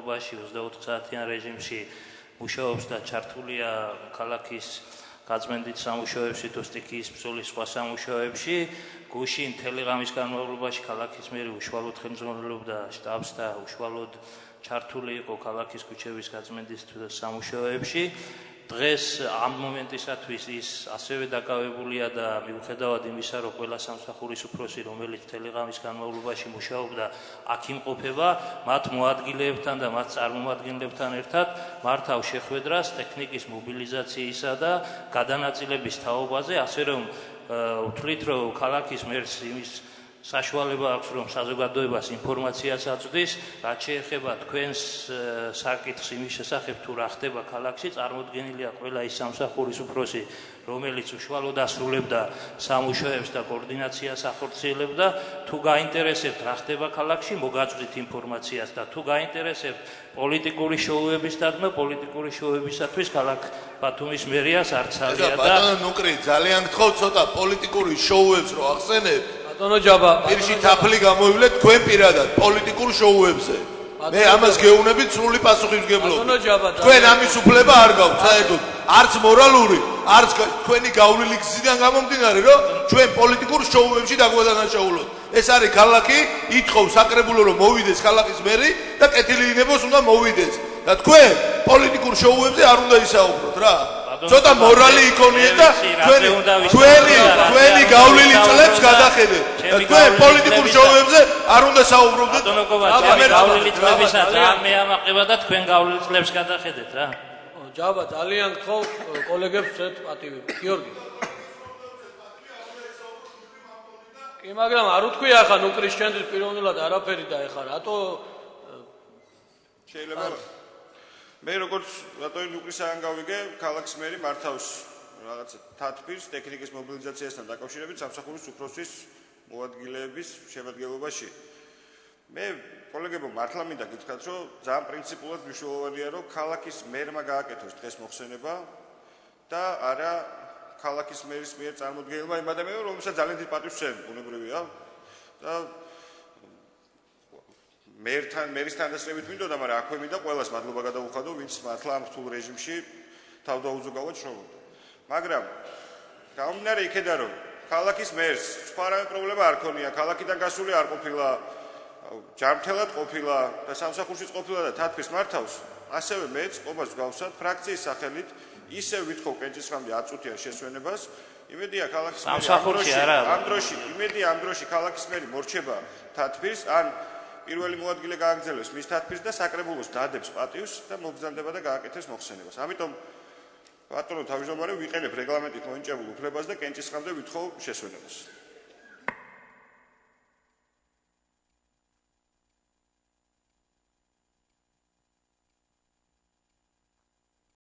განმავლობაში 24 საათიან რეჟიმში მუშაობს და ჩართულია ქალაქის გაწმენდით სამუშაოებში თუ სტიქიის ბრძოლის სხვა სამუშაოებში. გუშინ თელეგრამის განმავლობაში ქალაქის მერი უშუალოდ ხელმძღვანელობდა შტაბს და უშუალოდ ჩართული იყო ქალაქის ქუჩების გაწმენდის სამუშაოებში. დღეს ამ მომენტისათვის ის ასევე დაკავებულია და მიუხედავად იმისა, რომ ყველა სამსახურის უფროსი, რომელიც თელეგრამის განმავლობაში მუშაობდა, აქ იმყოფება, მათ მოადგილეებთან და მათ წარმომადგენლებთან ერთად მართავ შეხვედრას ტექნიკის მობილიზაციისა და გადანაწილების თაობაზე, ასე რომ ვთვლით, რომ ქალაქის მერს იმის საშუალება აქვს, რომ საზოგადოებას ინფორმაციას აწვდის, რაც შეეხება თქვენს საკითხს იმის შესახებ, თუ რა ხდება ქალაქში, წარმოდგენილია ყველა ის სამსახურის უფროსი, რომელიც უშუალოდ ასრულებდა სამუშაოებს და კოორდინაციას ახორციელებდა, თუ გაინტერესებთ რა ხდება ქალაქში, მოგაწვდით ინფორმაციას და თუ გაინტერესებთ პოლიტიკური შოუების დადგმა, პოლიტიკური შოუებისათვის ქალაქ ბათუმის მერიას არ ცალია და ბატონო ნუკრი, ძალიან გთხოვ ცოტა პოლიტიკური შოუებს რო ახსენებთ. ბატონო ჯაბა, პირში თაფლი გამოივლეთ თქვენ პირადად პოლიტიკურ შოუებზე. მე ამას გეუბნებით სრული პასუხისმგებლობით. ბატონო ჯაბა, თქვენ ამის უფლება არ გაქვთ საერთოდ, არც მორალური, არც თქვენი გავლილი გზიდან გამომდინარე, რომ ჩვენ პოლიტიკურ შოუებში დაგვადანაშაულოთ. ეს არის ქალაქი, ითხოვს საკრებულო რომ მოვიდეს ქალაქის მერი და კეთილი დინებოს უნდა მოვიდეს. და თქვენ პოლიტიკურ შოუებზე არ უნდა ისაუბროთ რა. ცოტა მორალი იქონიეთ და თქვენი გავლილი წლებს გადახედეთ. თქვენ პოლიტიკურ შოუებზე არ უნდა საუბრობდეთ. გავლილი წლებისაც არ მეამაყება და თქვენ გავლილი წლებს გადახედეთ რა. ჯაბა, ძალიან გთხოვ კოლეგებს ვცეთ პატივი. გიორგი. კი, მაგრამ არ უთქვია ახლა ნუკრის შენთვის პიროვნულად არაფერი და ეხლა რატო შეიძლება მე როგორც რატოი ნუკრისაგან გავიგე, ქალაქის მერი მართავს რაღაცა თათბირს ტექნიკის მობილიზაციასთან დაკავშირებით სამსახურის უფროსის მოადგილეების შემადგენლობაში. მე კოლეგებო მართლა მინდა გითხრათ, რომ ძალიან პრინციპულად მნიშვნელოვანია, რომ ქალაქის მერმა გააკეთოს დღეს მოხსენება და არა ქალაქის მერის მიერ წარმოდგენილმა იმ ადამიანებმა, რომელსაც ძალიან დიდ პატივს სცემ, ბუნებრივია. და მერის თანდასწრებით მინდოდა, მაგრამ აქვე მინდა ყველას მადლობა გადავუხადო, ვინც მართლა ამ რთულ რეჟიმში თავდაუზოგავად შრომობდა. მაგრამ გამომდინარე იქედან, რომ ქალაქის მერს სხვა რამე პრობლემა არ ქონია, ქალაქიდან გასული არ ყოფილა, ჯანმრთელად ყოფილა და სამსახურშიც ყოფილა და თათბირს მართავს, ასევე მეც ყობას ვგავსად ფრაქციის სახელით ისევ ვითხოვ კენჭისყრამდე აწუთიან შესვენებას. იმედია ქალაქის მერი ამ დროში ქალაქის მერი მორჩება თათბირს, ან პირველი მოადგილე გააგრძელებს მის თათბირს და საკრებულოს დადებს პატივს და მოგზაურდება და გააკეთებს მოხსენებას. ამიტომ ბატონო თავმჯდომარე ვიყენებ რეგლამენტით მოინჭებულ უფლებას და კენჭისყრამდე ვითხოვ შესვენებას.